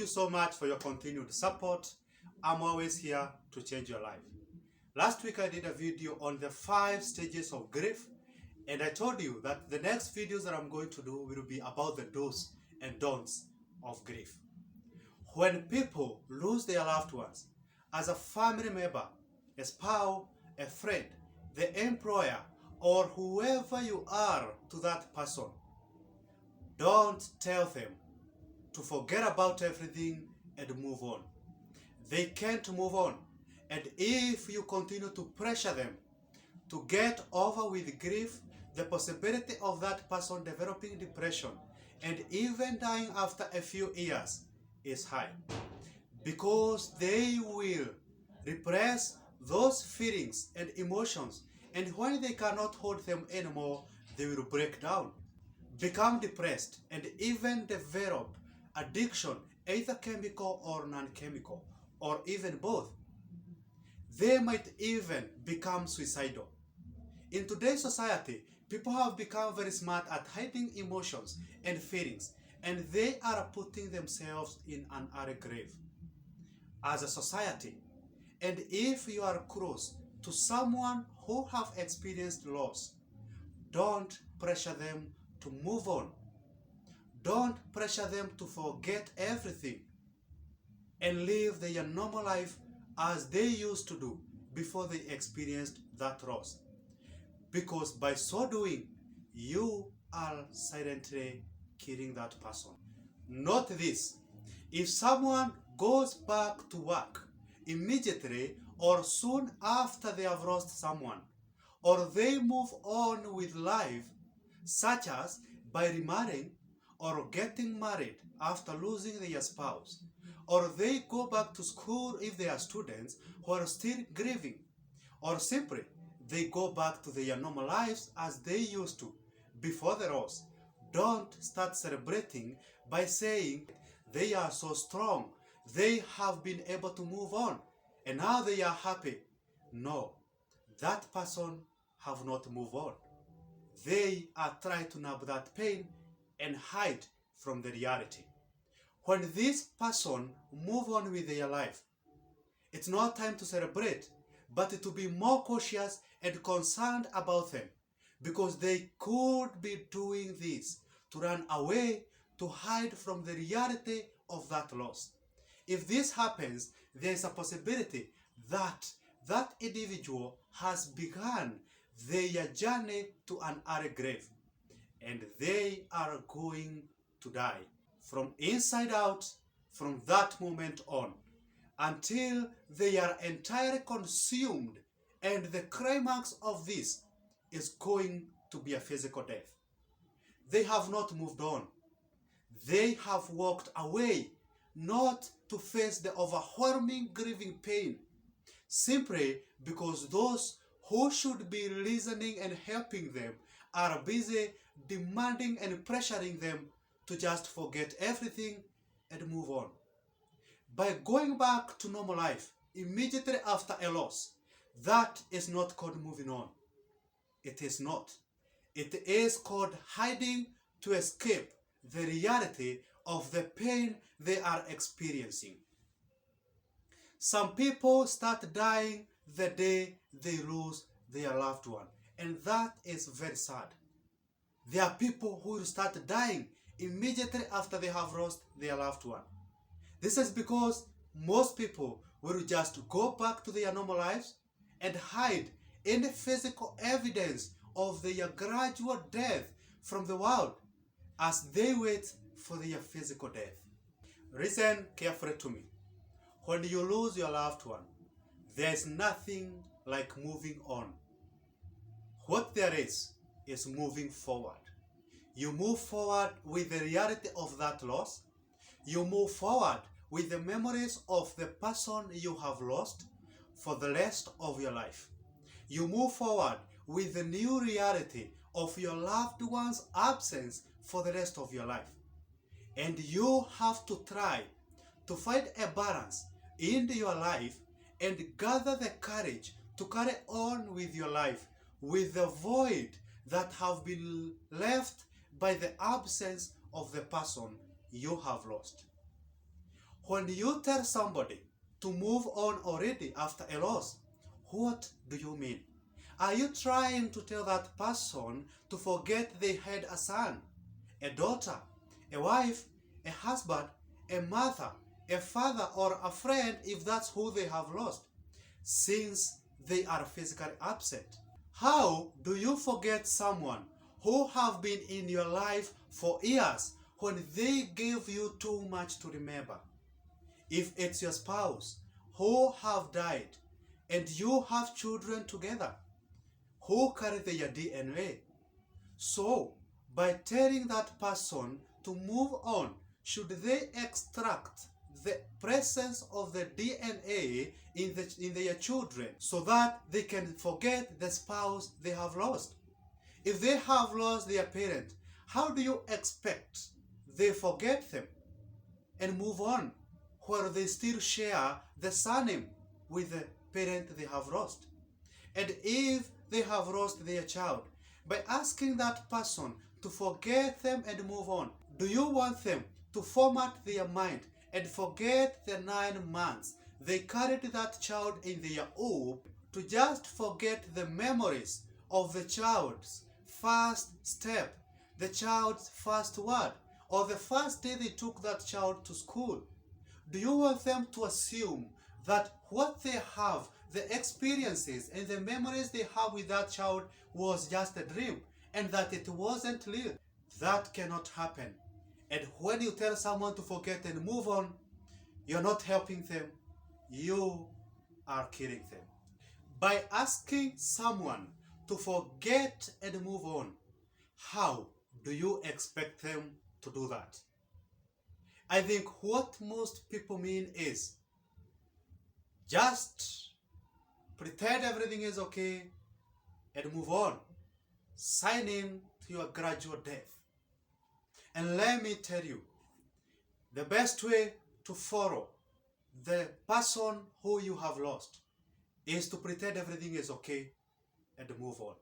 you so much for your continued support. I'm always here to change your life. Last week I did a video on the 5 stages of grief, and I told you that the next videos that I'm going to do will be about the do's and don'ts of grief. When people lose their loved ones, as a family member, a spouse, a friend, the employer, or whoever you are to that person, don't tell them to forget about everything and move on. They can't move on. And if you continue to pressure them to get over with grief, the possibility of that person developing depression and even dying after a few years is high. Because they will repress those feelings and emotions, and when they cannot hold them anymore, they will break down, become depressed, and even develop addiction, either chemical or non-chemical, or even both. They might even become suicidal. In today's society, people have become very smart at hiding emotions and feelings, and they are putting themselves in an early grave. As a society, and if you are close to someone who have experienced loss, don't pressure them to move on. Don't pressure them to forget everything and live their normal life as they used to do before they experienced that loss. Because by so doing, you are silently killing that person. Note this: if someone goes back to work immediately or soon after they have lost someone, or they move on with life, such as by remarrying or getting married after losing their spouse, or they go back to school if they are students who are still grieving, or simply they go back to their normal lives as they used to before the loss, don't start celebrating by saying they are so strong, they have been able to move on, and now they are happy. No, that person have not moved on. They are trying to numb that pain and hide from the reality. When this person move on with their life, it's not time to celebrate, but to be more cautious and concerned about them, because they could be doing this to run away, to hide from the reality of that loss. If this happens, there is a possibility that that individual has begun their journey to an early grave, and they are going to die from inside out from that moment on, until they are entirely consumed, and the climax of this is going to be a physical death. They have not moved on. They have walked away, not to face the overwhelming grieving pain, simply because those who should be listening and helping them are busy demanding and pressuring them to just forget everything and move on. By going back to normal life immediately after a loss, that is not called moving on. It is not. It is called hiding to escape the reality of the pain they are experiencing. Some people start dying the day they lose their loved one, and that is very sad. There are people who will start dying immediately after they have lost their loved one. This is because most people will just go back to their normal lives and hide any physical evidence of their gradual death from the world as they wait for their physical death. Listen carefully to me. When you lose your loved one, there is nothing like moving on. What there is moving forward. You move forward with the reality of that loss. You move forward with the memories of the person you have lost for the rest of your life. You move forward with the new reality of your loved one's absence for the rest of your life. And you have to try to find a balance in your life and gather the courage to carry on with your life with the void that have been left by the absence of the person you have lost. When you tell somebody to move on already after a loss, what do you mean? Are you trying to tell that person to forget they had a son, a daughter, a wife, a husband, a mother, a father, or a friend if that's who they have lost, since they are physically absent? How do you forget someone who have been in your life for years when they gave you too much to remember? If it's your spouse who have died and you have children together who carry their DNA, so by telling that person to move on, should they extract the presence of the DNA in their children so that they can forget the spouse they have lost? If they have lost their parent, how do you expect they forget them and move on where they still share the surname with the parent they have lost? And if they have lost their child, by asking that person to forget them and move on, do you want them to format their mind and forget the 9 months they carried that child in their womb, to just forget the memories of the child's first step, the child's first word, or the first day they took that child to school? Do you want them to assume that what they have, the experiences and the memories they have with that child, was just a dream and that it wasn't real? That cannot happen. And when you tell someone to forget and move on, you're not helping them, you are killing them. By asking someone to forget and move on, how do you expect them to do that? I think what most people mean is just pretend everything is okay and move on. Sign in to your gradual death. And let me tell you, the best way to follow the person who you have lost is to pretend everything is okay and move on.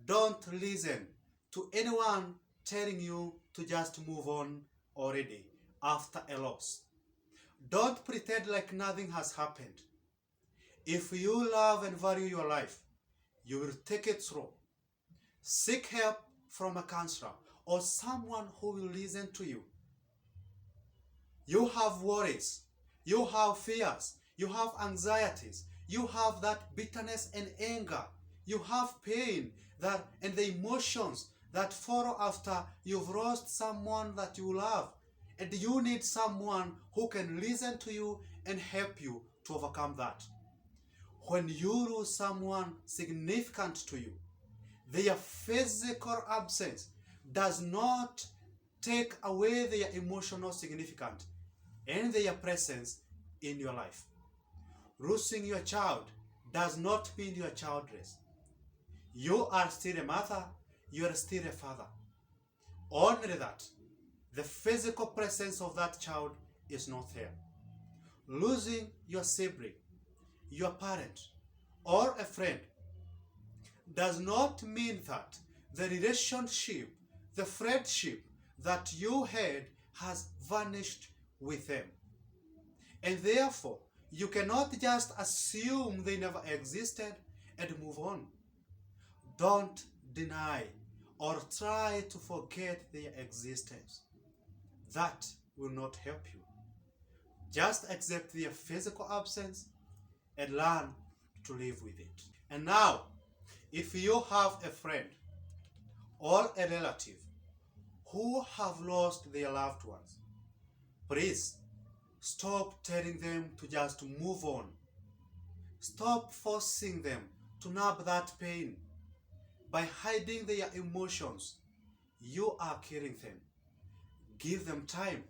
Don't listen to anyone telling you to just move on already after a loss. Don't pretend like nothing has happened. If you love and value your life, you will take it through. Seek help from a counselor or someone who will listen to you. You have worries, you have fears, you have anxieties, you have that bitterness and anger, you have pain and the emotions that follow after you've lost someone that you love. And you need someone who can listen to you and help you to overcome that. When you lose someone significant to you, their physical absence does not take away their emotional significance and their presence in your life. Losing your child does not mean you are childless. You are still a mother, you are still a father. Only that the physical presence of that child is not there. Losing your sibling, your parent, or a friend does not mean that the relationship, the friendship that you had has vanished with them. And therefore, you cannot just assume they never existed and move on. Don't deny or try to forget their existence. That will not help you. Just accept their physical absence and learn to live with it. And now, if you have a friend or a relative who have lost their loved ones, please stop telling them to just move on. Stop forcing them to numb that pain. By hiding their emotions, you are killing them. Give them time.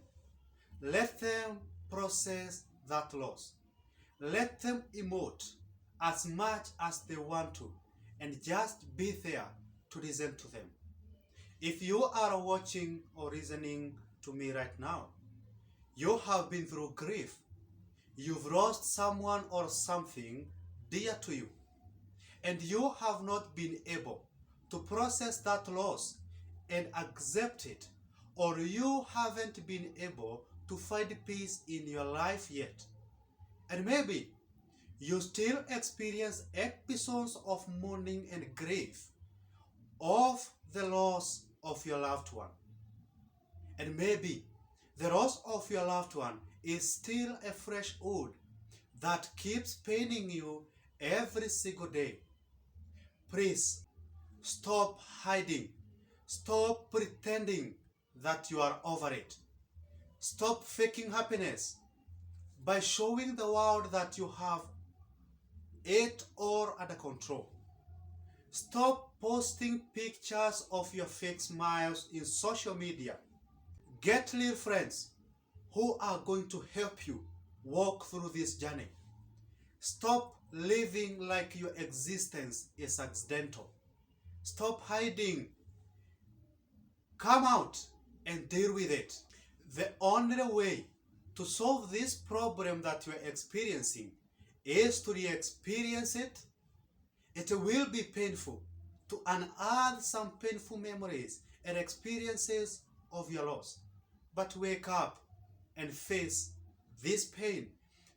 Let them process that loss. Let them emote as much as they want to, and just be there to listen to them. If you are watching or listening to me right now, you have been through grief. You've lost someone or something dear to you, and you have not been able to process that loss and accept it, or you haven't been able to find peace in your life yet. And maybe you still experience episodes of mourning and grief of the loss of your loved one. And maybe the loss of your loved one is still a fresh wound that keeps paining you every single day. Please stop hiding. Stop pretending that you are over it. Stop faking happiness by showing the world that you have it all under control. Stop posting pictures of your fake smiles in social media. Get real friends who are going to help you walk through this journey. Stop living like your existence is accidental. Stop hiding. Come out and deal with it. The only way to solve this problem that you are experiencing is to re-experience it. It will be painful to unearth some painful memories and experiences of your loss. But wake up and face this pain.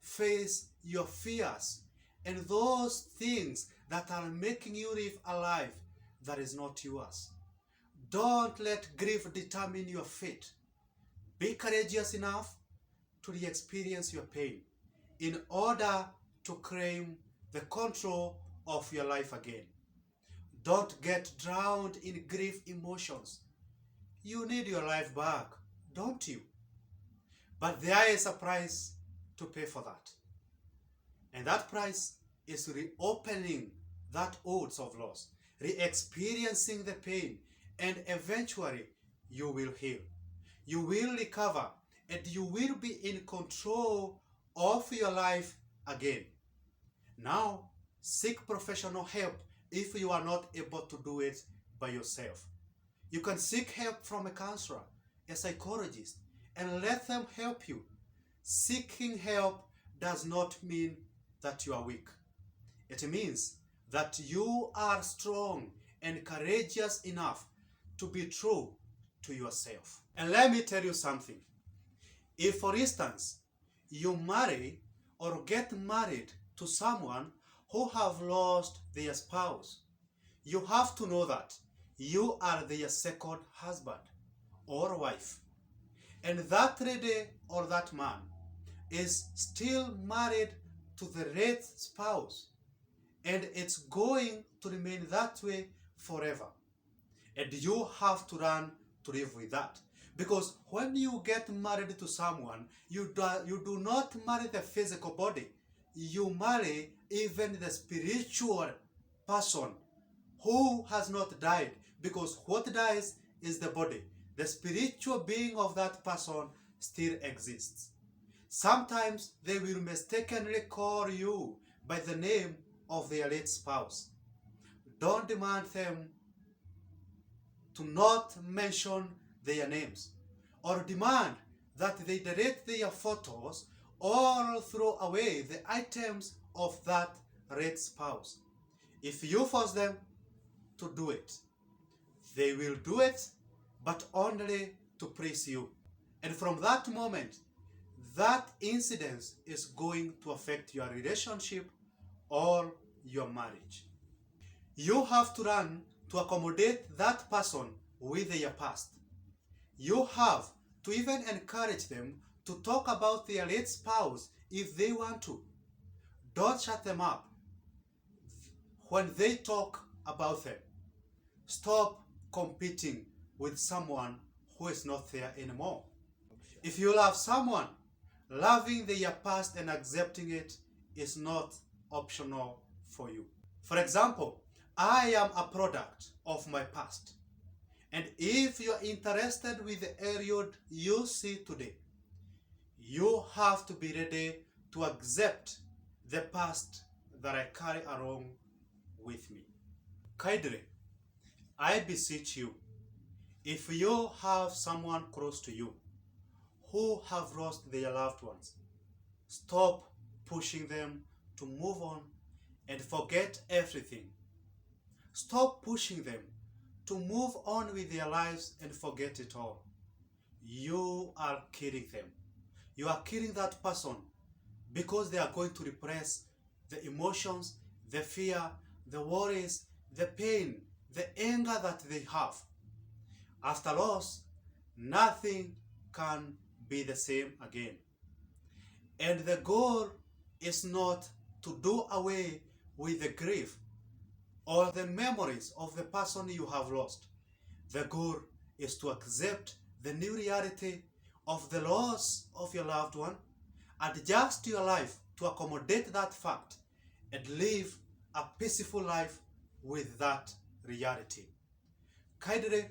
Face your fears and those things that are making you live a life that is not yours. Don't let grief determine your fate. Be courageous enough to re-experience your pain in order to claim the control of your life again. Don't get drowned in grief emotions. You need your life back, don't you? But there is a price to pay for that. And that price is reopening that wounds of loss, re-experiencing the pain, and eventually you will heal. You will recover and you will be in control of your life again. Now, seek professional help if you are not able to do it by yourself. You can seek help from a counselor, a psychologist, and let them help you. Seeking help does not mean that you are weak. It means that you are strong and courageous enough to be true to yourself. And let me tell you something. If, for instance, you marry or get married to someone who have lost their spouse, you have to know that you are their second husband or wife. And that lady or that man is still married to the red spouse. And it's going to remain that way forever. And you have to learn to live with that. Because when you get married to someone, you do not marry the physical body. You marry even the spiritual person who has not died. Because what dies is the body. The spiritual being of that person still exists. Sometimes they will mistakenly call you by the name of their late spouse. Don't demand them to not mention their names, or demand that they delete their photos or throw away the items of that late spouse. If you force them to do it, they will do it, but only to please you. And from that moment, that incident is going to affect your relationship or your marriage. You have to learn to accommodate that person with their past. You have to even encourage them to talk about their late spouse if they want to. Don't shut them up when they talk about them. Stop competing with someone who is not there anymore. If you love someone, loving their past and accepting it is not optional for you. For example, I am a product of my past. And if you're interested with the Eliud you see today, you have to be ready to accept the past that I carry along with me. Kindly, I beseech you, if you have someone close to you who have lost their loved ones, stop pushing them to move on and forget everything. Stop pushing them to move on with their lives and forget it all. You are killing them. you are killing that person because they are going to repress the emotions, the fear, the worries, the pain, the anger that they have. After loss, nothing can be the same again. And the goal is not to do away with the grief or the memories of the person you have lost. The goal is to accept the new reality of the loss of your loved one, adjust your life to accommodate that fact, and live a peaceful life with that reality. Kindly,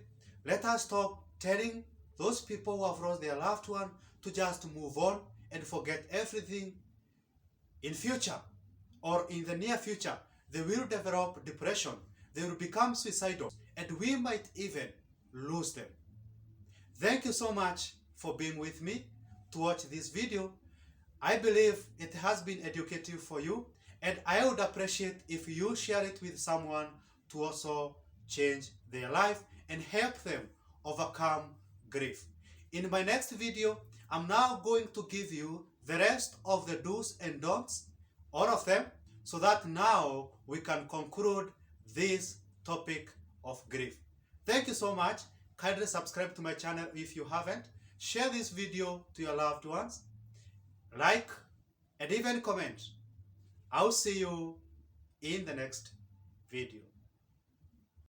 let us stop telling those people who have lost their loved one to just move on and forget everything. In future or in the near future, they will develop depression, they will become suicidal, and we might even lose them. Thank you so much for being with me to watch this video. I believe it has been educative for you, and I would appreciate if you share it with someone to also change their life and help them overcome grief. In my next video, I'm now going to give you the rest of the do's and don'ts, all of them, so that now we can conclude this topic of grief. Thank you so much. Kindly subscribe to my channel if you haven't. Share this video to your loved ones. Like and even comment. I'll see you in the next video.